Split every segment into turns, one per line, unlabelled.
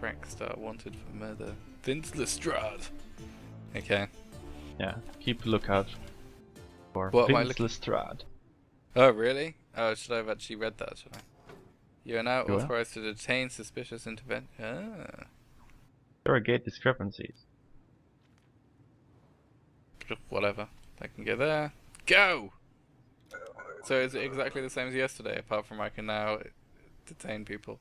Track star wanted for murder. Vince Lestrade. Okay.
Yeah, keep a lookout for
What am I
Vince
looking?
Lestrade.
Oh, really? Oh, should I have actually read that, should I? You are now
You will?
authorized to detain suspicious intervention. Ah.
Interrogate discrepancies.
Whatever. I can go there. Go! So is it exactly the same as yesterday, apart from I can now detain people?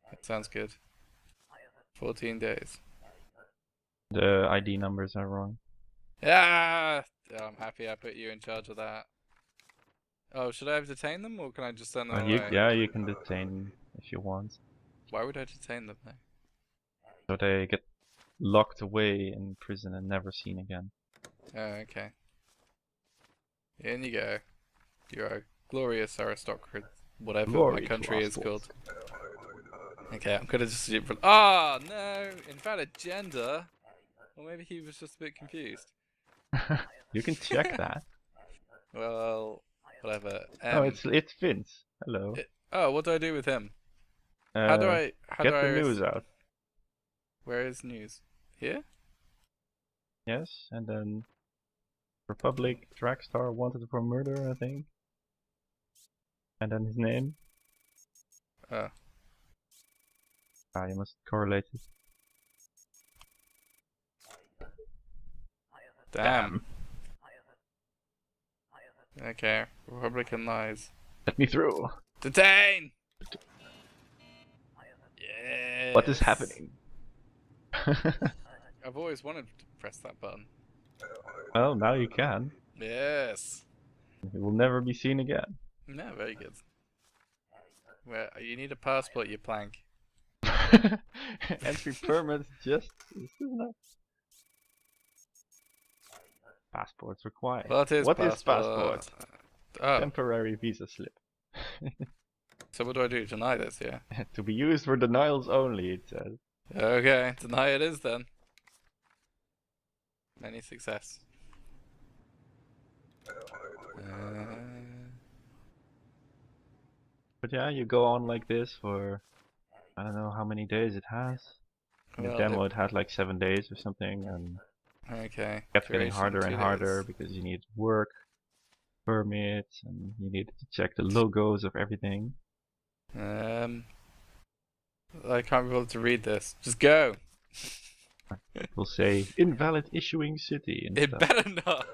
That sounds good. 14 days.
The ID numbers are wrong.
Ah! Oh, I'm happy I put you in charge of that. Oh, should I have detained them, or can I just send them away?
Yeah, you can detain if you want.
Why would I detain them, though?
So they get locked away in prison and never seen again.
Oh, okay. In you go. You're a glorious aristocrat, whatever
Glory
my
to
country is
rascals.
called. Okay, I'm gonna just shoot for. Oh no! Invalid gender. Or maybe he was just a bit confused.
You can check that.
Well, whatever.
Oh, it's Vince. Hello.
Oh, what do I do with him? How do I
get the news out?
Where is news? Here?
Yes, and then Republic track star wanted for murder, I think. And then his name.
Oh.
Ah, you must correlate it.
Damn. Okay, Republican lies.
Let me through.
Detain! Yes!
What is happening?
I've always wanted to press that button.
Well, now you can.
Yes!
He will never be seen again.
No, very good. Well, you need a passport, you plank.
Entry permit just is enough. Passports required.
What is passport?
Passport?
Oh,
Temporary visa slip.
so what do I do? Deny this, yeah?
To be used for denials only, it says.
Okay, deny it is then. Many success.
But yeah, you go on like this for I don't know how many days it has. In the demo it had like 7 days or something, and
okay.
it kept getting
Duration,
harder
2
and
days.
harder because you need work permits and you needed to check the logos of everything.
I can't be able to read this. Just go!
It will say invalid issuing city and
It
stuff.
better not!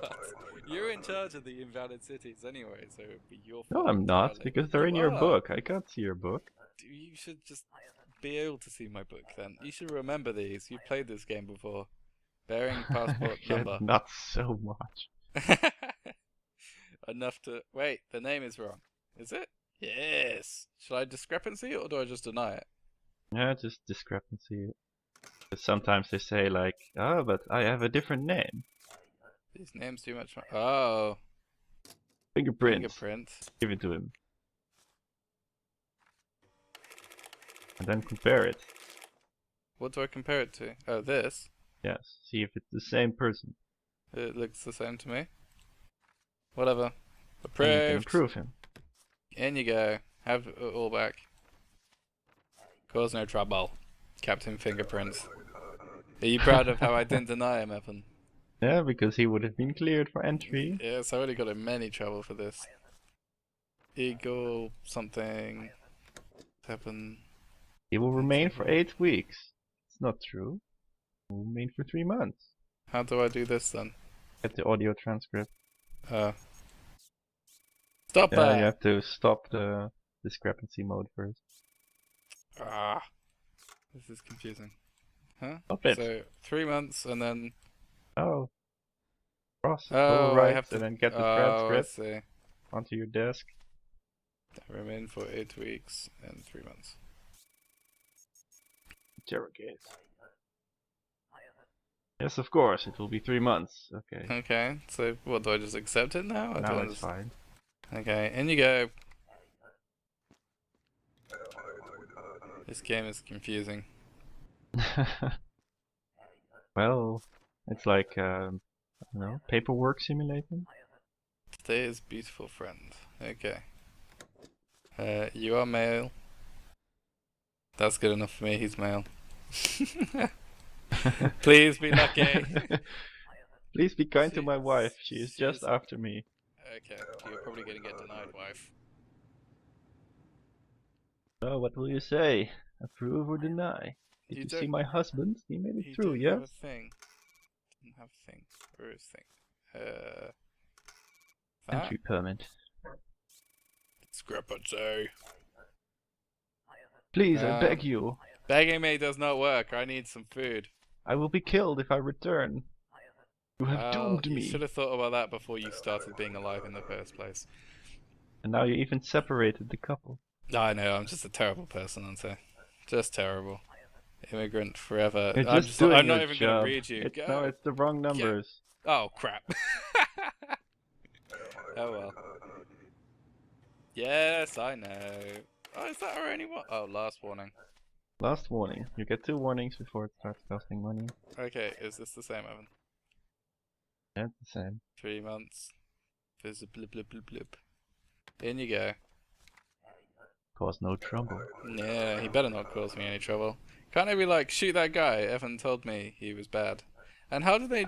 You're in charge of the invalid cities anyway, so it'd be your fault.
No, I'm not,
entirely.
because they're in
You
your
are.
book. I can't see your book.
You should just be able to see my book then. You should remember these. You've played this game before. Bearing passport
Yeah,
number.
not so much.
Enough to... Wait, the name is wrong. Is it? Yes! Should I discrepancy or do I just deny it?
Yeah, just discrepancy. But sometimes they say like, oh, but I have a different name.
These names too much... Oh.
Fingerprint.
Fingerprint.
Give it to him. And then compare it.
What do I compare it to? Oh, this?
Yes, see if it's the same person.
It looks the same to me. Whatever.
And you can
Approved.
approve him.
In you go. Have it all back. Cause no trouble. Captain Fingerprints. Are you proud of how I didn't deny him, Evan?
Yeah, because he would have been cleared for entry.
Yes, I already got in many trouble for this. Eagle something. 7.
He will remain for 8 weeks. It's not true. He will remain for 3 months.
How do I do this then?
Get the audio transcript.
Stop
Yeah,
that!
you have to stop the discrepancy mode first.
Ah, this is confusing. Huh?
Stop it.
So 3 months and then.
Oh. Cross.
Oh,
go right,
I have to.
and then get the
I
transcript
see.
onto your desk.
Remain for 8 weeks and 3 months.
Interrogate. Yes, of course, it will be 3 months. Okay.
Okay, so what, do I just accept it now? Or do
Now
I
it's
just...
fine.
Okay, in you go. This game is confusing.
Well, it's like, I don't know, paperwork simulator?
Today is beautiful, friend. Okay. You are male. That's good enough for me. He's male. Please be lucky.
Please be kind to my wife. She is just after me.
Okay, you're probably gonna get denied, wife.
So what will you say? Approve or deny? Did
You
you see
don't-
my husband? He made it
He
through,
don't
yes?
have a thing. Didn't have a thing. Where is thing? That?
Entry permit.
Discrepancy.
Please, I beg you.
Begging me does not work. I need some food.
I will be killed if I return. You have doomed
You
me.
should have thought about that before you started being alive in the first place.
And now you even separated the couple.
I know, I'm just a terrible person, aren't I? Just terrible. Immigrant forever.
You're
I'm
just doing
I'm
your
not even
job.
gonna read you. Go.
No, it's the wrong numbers.
Oh crap. Oh well. Yes, I know. Oh, is that our only one? Oh, last warning.
Last warning. You get 2 warnings before it starts costing money.
Okay, is this the same, Evan?
Yeah, it's the same.
3 months. There's a blip blip blip blip. In you go.
Cause no trouble.
Yeah, he better not cause me any trouble. Can't I be like, shoot that guy? Evan told me he was bad. And how do I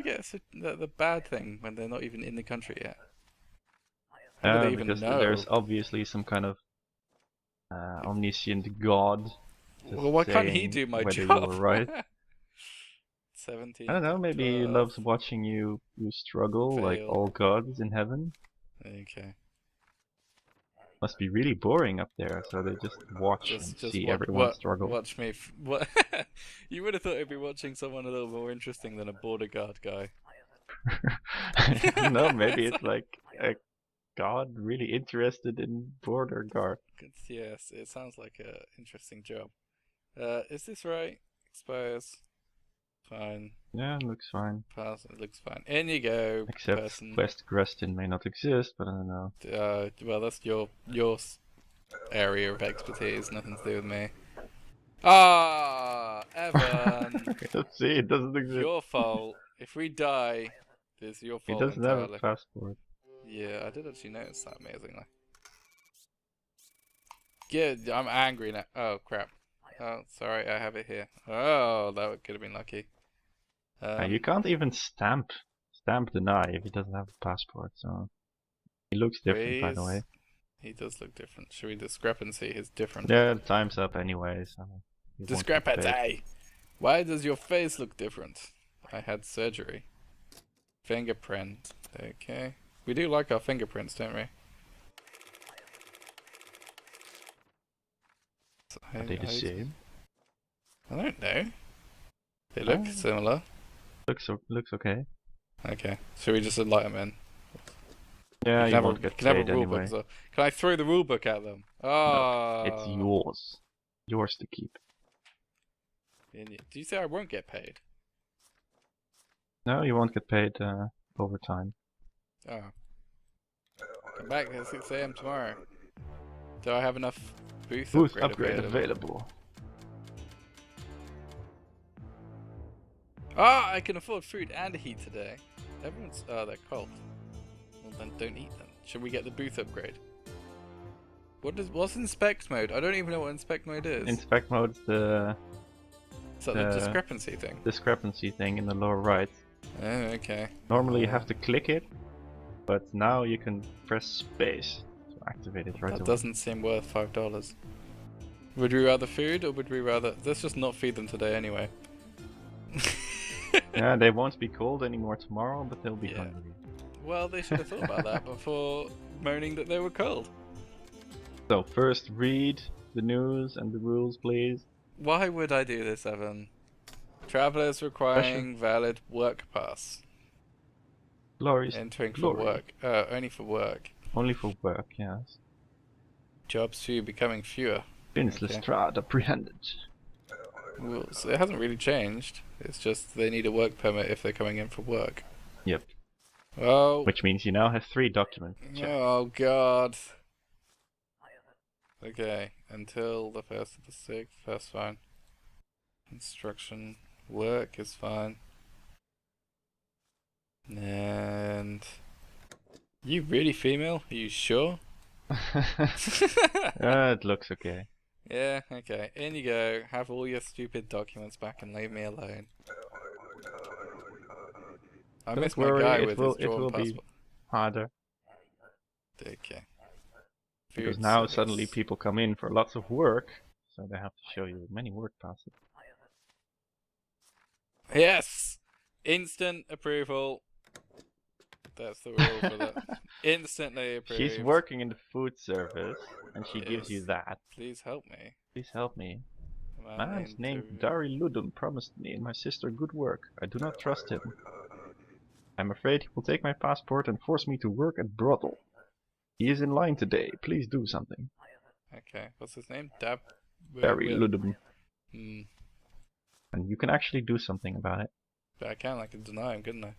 get the bad thing when they're not even in the country yet? How do they even
because
know?
there's obviously some kind of omniscient god.
Well, why can't he
saying
do my
whether
job?
You were right.
17.
I don't know, maybe he
12.
loves watching you struggle like
Fail.
all gods in heaven.
Okay.
Must be really boring up there, so they just watch and see everyone struggle.
Watch me. What? You would have thought I'd be watching someone a little more interesting than a border guard guy.
I don't know, maybe it's like a god really interested in border guard.
Yes, it sounds like a interesting job. Is this right? Expires. Fine.
Yeah, looks fine.
Pass. It looks fine. In you go.
Except
person.
West Grestin may not exist, but I don't know.
Well, that's your area of expertise. Nothing to do with me. Ah, Evan.
Let's see, it doesn't exist.
Your fault. If we die, it's your
He
fault
doesn't
entirely.
have a passport.
Yeah, I did actually notice that, amazingly. Good, I'm angry now. Oh, crap. Oh, sorry, I have it here. Oh, that could have been lucky.
You can't even stamp deny if he doesn't have a passport, so... He looks different, by the way.
He does look different. Should we discrepancy? He's different.
Yeah, the time's up anyway, so...
Discrepancy! Why does your face look different? I had surgery. Fingerprint. Okay. We do like our fingerprints, don't we?
Are they the same?
I don't know. They look similar.
Looks okay.
Okay. Should we just light them in?
Yeah, you
Can
won't get
have a
paid
rule
anyway.
book as well. Can I throw the rule book at them? Oh.
No, it's yours. Yours to keep.
Do you say I won't get paid?
No, you won't get paid overtime.
Oh. Come back at 6 AM tomorrow. Do I have enough booth
upgrade available.
Ah, I can afford food and heat today. Everyone's... Oh, they're cold. Well, then don't eat them. Should we get the booth upgrade? What's inspect mode? I don't even know what inspect mode is.
Inspect mode is the
discrepancy thing?
Discrepancy thing in the lower right.
Oh, okay.
Normally you have to click it, but now you can press space to activate it right away.
That doesn't seem worth $5. Would we rather food, or would we rather... Let's just not feed them today anyway.
Yeah, they won't be cold anymore tomorrow, but they'll be hungry.
Well, they should have thought about that before moaning that they were cold.
So first read the news and the rules, please.
Why would I do this, Evan? Travelers requiring valid work pass.
Glorious.
Entering for work. Only for work.
Only for work, yes.
Jobs too becoming fewer.
Pins Lestrade apprehended.
Rules. It hasn't really changed. It's just they need a work permit if they're coming in for work.
Yep.
Oh.
Which means you now have 3 documents.
Oh god. Okay, until the 1st of the 6th, that's fine. Instruction, work is fine. And... You really female? Are you sure?
It looks okay.
Yeah, okay. In you go. Have all your stupid documents back and leave me alone. I
Don't
miss my
worry,
guy
it
with his
will
drawn
be
passport.
harder
Okay.
because
Food
now suddenly
service.
people come in for lots of work, so they have to show you many work passes.
Yes! Instant approval. That's the rule for that. Instantly
She's
approved.
working in the food service, and she gives you
Yes.
that.
Please help me.
Please help me.
A man
Man's
named
named Dari Ludum promised me and my sister good work. I do not trust him. I'm afraid he will take my passport and force me to work at brothel. He is in line today. Please do something.
Okay, what's his name? Dab.
Dari Ludum.
Hmm.
And you can actually do something about it.
But I could deny him, couldn't I?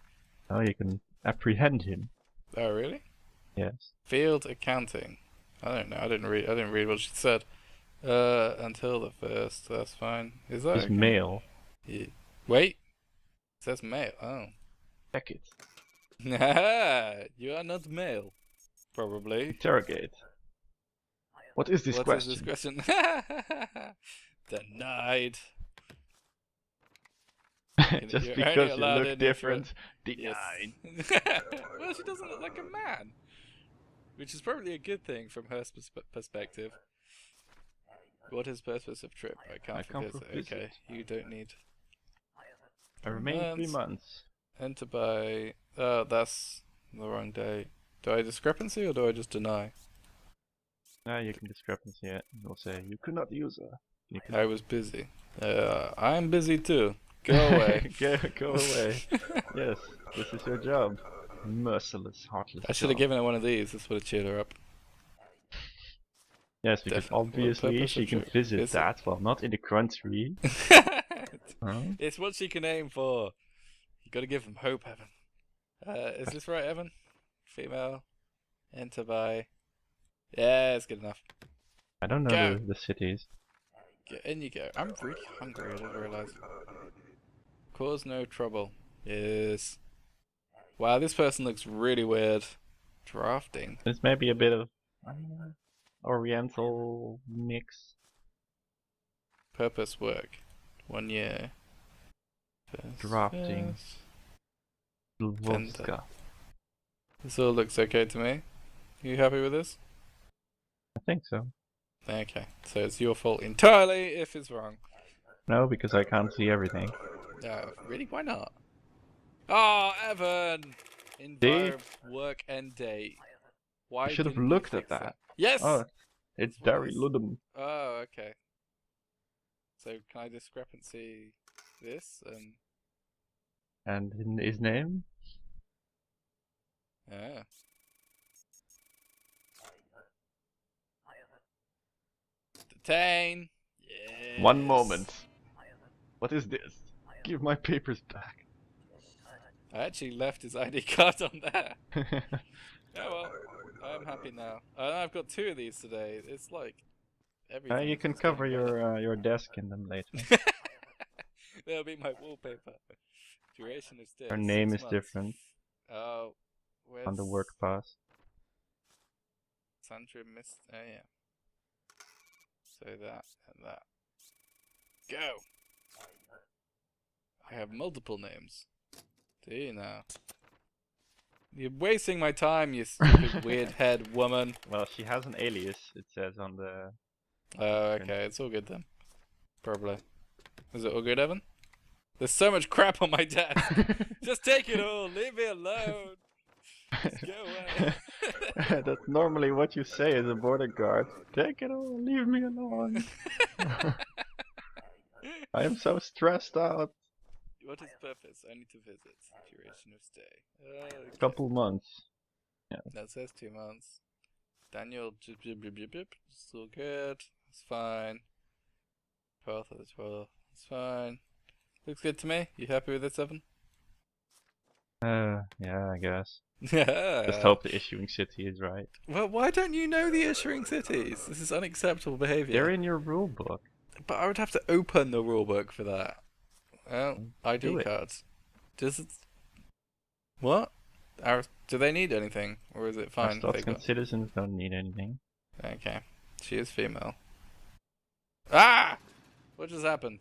Oh, you can apprehend him.
Oh, really?
Yes.
Field accounting. I don't know. I didn't read what she said. Until the first. That's fine. Is that
His
okay?
mail.
Yeah. Wait. It says male. Oh.
Check it.
You are not male. Probably.
Interrogate. What is this
What
question?
is this question? Denied.
Just
You're only
because you
allowed
look
in
different.
Yes.
Denied.
Well, she doesn't look like a man. Which is probably a good thing from her perspective. What is purpose of trip? I
I
can't
come
visit.
for visit.
Okay, you don't need.
I remain 3 months.
Enter by. That's the wrong day. Do I discrepancy or do I just deny?
Now you can discrepancy it. You'll say you could not use her. You can...
I was busy. I'm busy too. Go away.
Go away. Yes, this is your job. Merciless, heartless
I should have
job.
given her one of these. This would have cheered her up.
Yes, because
Definitely.
obviously she can visit that while not in the country. Huh?
It's what she can aim for. You gotta give them hope, Evan. Is this right, Evan? Female. Enter by. Yeah, it's good enough.
I don't know the cities.
In you go. I'm really hungry, I didn't realise. Cause no trouble. Yes. Wow, this person looks really weird. Drafting.
It's maybe a bit of Oriental mix.
Purpose work. 1 year.
Drafting. Lvovska.
This all looks okay to me. You happy with this?
I think so.
Okay, so it's your fault entirely if it's wrong.
No, because I can't see everything.
Really? Why not? Oh, Evan! Environment, work, and date. Why
I should have
didn't you
looked at
fix
that.
Yes!
Oh, it's Dari Ludum.
Oh, okay. So can I discrepancy this and...
And his name?
Yeah. Detain! Yes!
1 moment. What is this? Give my papers back.
I actually left his ID card on there. Oh well, I'm happy now. I've got 2 of these today. It's like everything.
You can cover your desk in them later.
That'll be my wallpaper. Duration of stay.
Her name
6
is
months.
different
Oh, where's
on the work pass.
Sandra missed. Oh yeah. So that and that. Go. I have multiple names. Do you now? You're wasting my time, you stupid weird head woman.
Well, she has an alias, it says on the...
Oh, okay, it's all good then. Probably. Is it all good, Evan? There's so much crap on my desk. Just take it all, leave me alone. Just go away.
That's normally what you say as a border guard. Take it all, leave me alone. I am so stressed out.
What is purpose? Only to visit. Duration of stay. Okay.
Couple months. Yeah.
That says 2 months. Daniel, still good. It's fine. 12th of the 12th. It's fine. Looks good to me. You happy with this, Evan?
Yeah, I guess.
Yeah.
Just hope the issuing city is right.
Well, why don't you know the issuing cities? This is unacceptable behaviour.
They're in your rule book.
But I would have to open the rulebook for that. Well, ID cards. Does it... What? Do they need anything? Or is it fine?
Arstotzkan citizens don't need anything.
Okay. She is female. Ah! What just happened?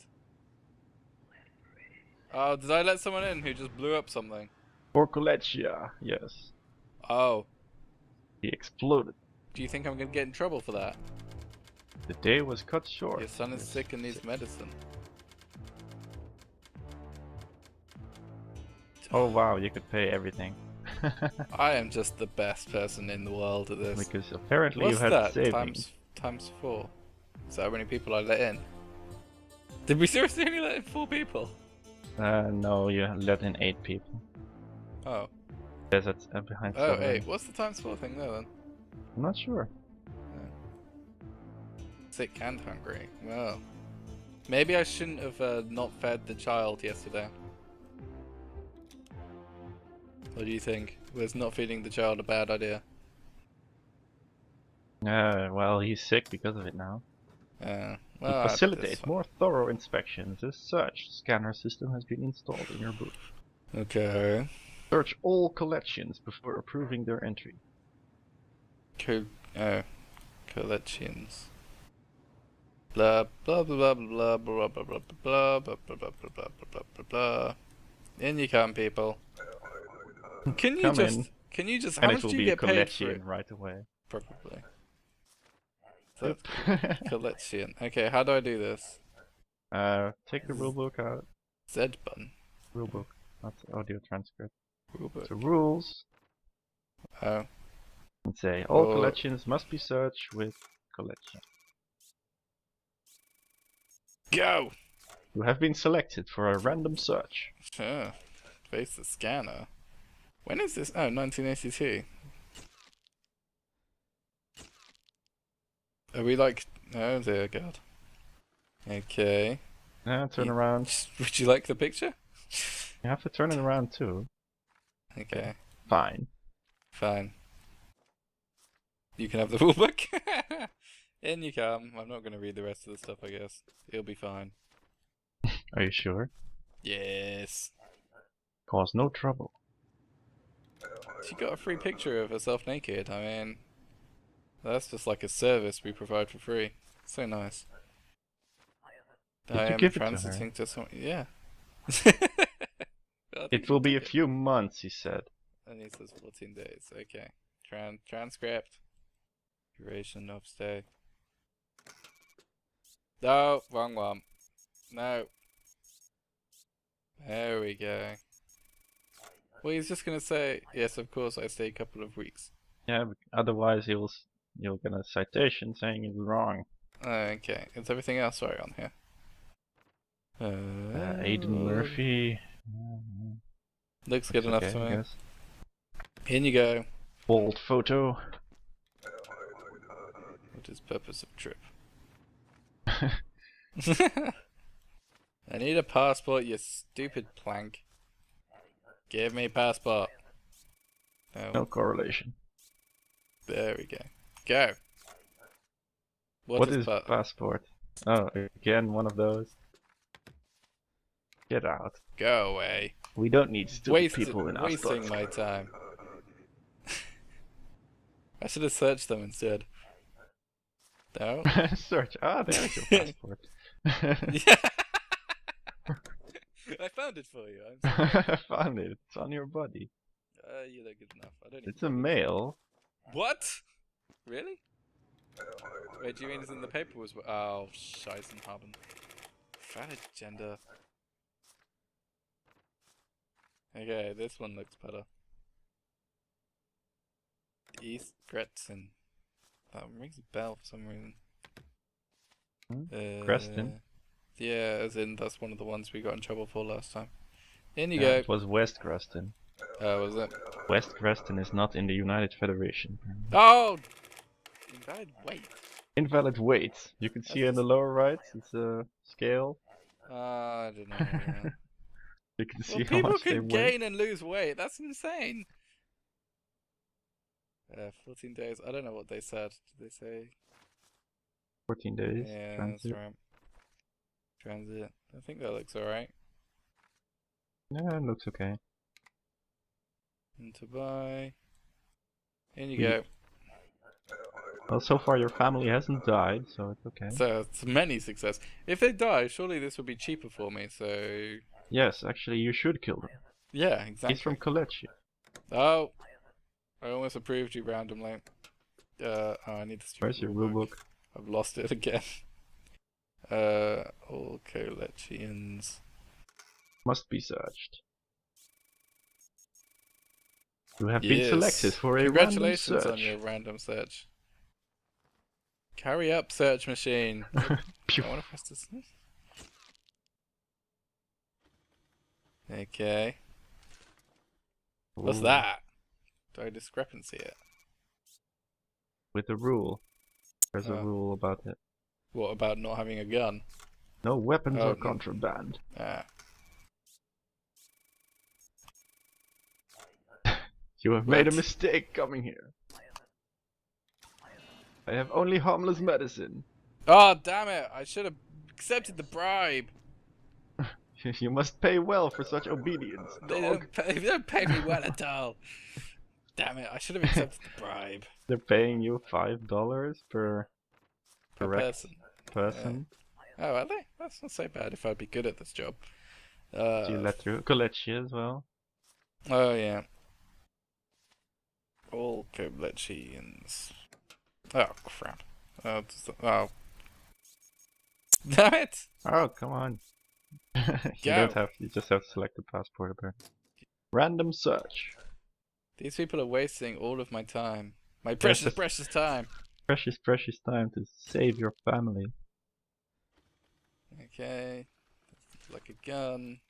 Oh, did I let someone in who just blew up something?
For Coletia, yes.
Oh,
He exploded.
do you think I'm gonna get in trouble for that?
The day was cut short.
Your son is
Yes.
sick and needs medicine.
Oh wow, you could pay everything.
I am just the best person in the world at this.
Because apparently
What's
you had
that?
savings.
Times 4. Is that how many people I let in? Did we seriously only let in 4 people?
No, you let in 8 people.
Oh.
Deserts behind
Oh,
Southern.
8. What's the times 4 thing there then?
I'm not sure.
Sick and hungry. Well. Maybe I shouldn't have not fed the child yesterday. What do you think? Was not feeding the child a bad idea?
Well, he's sick because of it now.
Well,
To facilitate more thorough inspections, a search scanner system has been installed in your booth.
Okay.
Search all collections before approving their entry.
Collections. Blah blah blah blah blah blah blah blah blah blah blah blah blah blah blah blah blah. In you come, people. Can you
Come in,
Can you just? How
and it
much
will
do you
be a
get paid for it?
collection right away.
Probably.
Yep.
Collection. Okay, how do I do this?
Take the rulebook out.
Z button.
Rulebook, not audio transcript.
Rulebook.
So rules,
Oh.
and say all
Oh.
collections must be searched with collection.
Go!
You have been selected for a random search.
Sure. Face the scanner. When is this? Oh, 1982. Are we like... Oh dear God. Okay.
Turn around.
Would you like the picture?
You have to turn it around too.
Okay.
Fine.
Fine. You can have the rulebook. In you come. I'm not going to read the rest of the stuff, I guess. It'll be fine.
Are you sure?
Yes.
Cause no trouble.
She got a free picture of herself naked. I mean, that's just like a service we provide for free. So nice.
Did you give it to her?
Transiting to someone. Yeah.
It will be a few months, he said.
And he says 14 days. Okay. Transcript. Duration of stay. No, wrong one. No. There we go. Well, he's just gonna say, yes, of course, I stay a couple of weeks.
Yeah, but otherwise you'll get a citation saying it's wrong.
Okay. Is everything else right on here?
Aiden Murphy.
Looks good enough
okay,
to
I
me.
guess.
In you go.
Bold photo.
What is purpose of trip? I need a passport, you stupid plank. Give me a passport.
No correlation.
There we go. Go.
What is passport? Oh, again one of those. Get out.
Go away.
We don't need stupid people in our
Wasting
stuff.
my time. I should have searched them instead. No?
Search. Ah, there's your passport.
Yeah. I found it for you. I'm sorry.
I found it. It's on your body.
You look good enough. I don't.
It's a male.
What? Really? Wait, do you mean it's in the paper was? Oh, Scheißenhaben. Valid gender. Okay, this one looks better. East Gretchen. That rings a bell for some reason.
Creston?
Yeah, as in that's one of the ones we got in trouble for last time. In you
Yeah,
go.
it was West Creston.
Oh, was it?
West Creston is not in the United Federation.
Oh! Invalid weight.
Invalid weight. You can see in the lower right, it's a scale.
I don't know.
You can see
Well,
how
people
much they
can
weigh.
gain and lose weight. That's insane. 14 days. I don't know what they said. Did they say?
14 days.
Yeah,
transit.
that's right. Transit. I think that looks alright.
Yeah, it looks okay.
And to buy. In you go.
Well, so far your family hasn't died, so it's okay.
So it's many success. If they die, surely this would be cheaper for me. So
Yes, actually you should kill them.
yeah,
He's from
exactly.
Kalechi.
Oh, I almost approved you randomly. Oh, I need the stupid
Where's your
rulebook.
rulebook?
I've lost it again. All Colechians.
Must be searched. You have been selected
Yes.
for a random
Congratulations on
search.
your random search. Carry up, search machine.
Pew.
I want to press this. Okay. What's
Ooh,
that? Do I discrepancy it?
with the rule. There's a
Oh.
rule about it.
What about not having a gun?
No weapons
Oh,
or contraband.
ah.
You have made a
What?
mistake coming here. I have only harmless medicine.
Oh, damn it! I should have accepted the bribe.
You must pay well for such obedience, dog.
They don't pay me well at all. Damn it! I should have accepted the bribe.
They're paying you $5 per
Per
correct
person.
person.
Oh, are they? That's not so bad if I'd be good at this job.
Do you let through Kalechi as well?
Oh yeah. All Koblechians. Oh crap. Oh, oh. Damn it!
Oh, come on. You
Go.
don't have. You just have to select the passport apparently. Random search.
These people are wasting all of my time. My
Yes,
precious,
that's-
precious time.
Precious time to save your family.
Okay. Like a gun.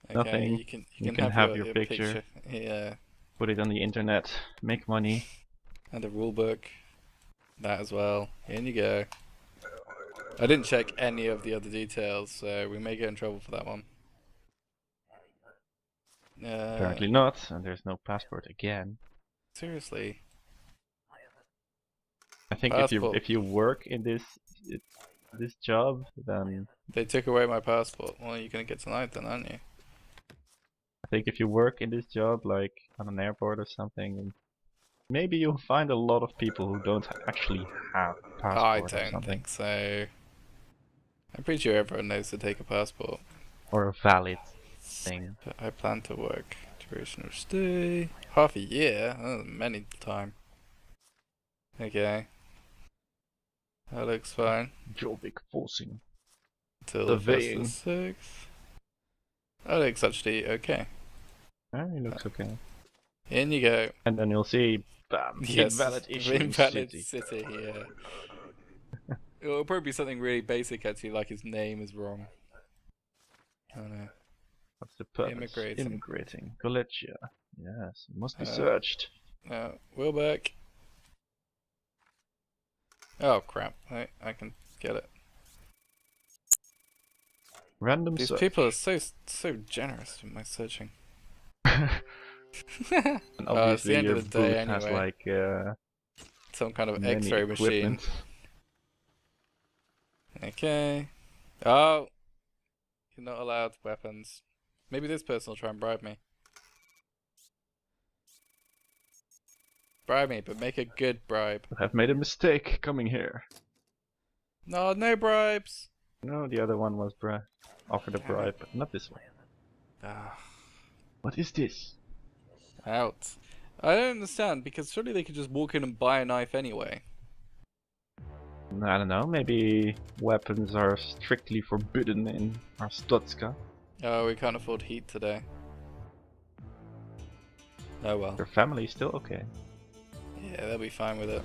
Okay,
Nothing.
you can
have
your
your picture.
Yeah.
Put it on the internet. Make money.
And a rule book. That as well. In you go. I didn't check any of the other details, so we may get in trouble for that one.
Apparently not, and there's no passport again.
Seriously.
I think
Passport.
if you work in this job, then
They took away my passport. Well, you're gonna get tonight then, aren't you?
I think if you work in this job, like on an airport or something, maybe you'll find a lot of people who don't actually have a passport
I
or
don't
something,
think so. I'm pretty sure everyone knows to take a passport.
or a valid thing.
But I plan to work. Duration of stay. Half a year? Many time. Okay. That looks fine.
Jobbik forcing.
Until the
Surveying.
1st of 6th. That looks actually okay.
It looks okay.
In you go.
And then you'll see, bam,
Yes,
invalid issuing
invalid
city.
yeah. It'll probably be something really basic actually, like his name is wrong. I don't know.
What's the purpose?
Immigrating.
Immigrating. Kolechia. Yes, it must be
Uh,
searched.
Wilbeck. Oh crap! I can get it.
Random
These
search.
people are so generous in my searching.
And
It's
obviously
the end
your
of the day
booth has
anyway.
like
Some kind of
many
X-ray machine.
equipment.
Okay. Oh, you're not allowed weapons. Maybe this person will try and bribe me. Bribe me, but make a good bribe.
You have made a mistake coming here.
No, no bribes.
No, the other one was offered a bribe, but not this one.
Ah,
What is this?
out. I don't understand because surely they could just walk in and buy a knife anyway.
I don't know, maybe weapons are strictly forbidden in Arstotzka.
Oh, we can't afford heat today. Oh well.
Your family is still okay.
Yeah, they'll be fine with it.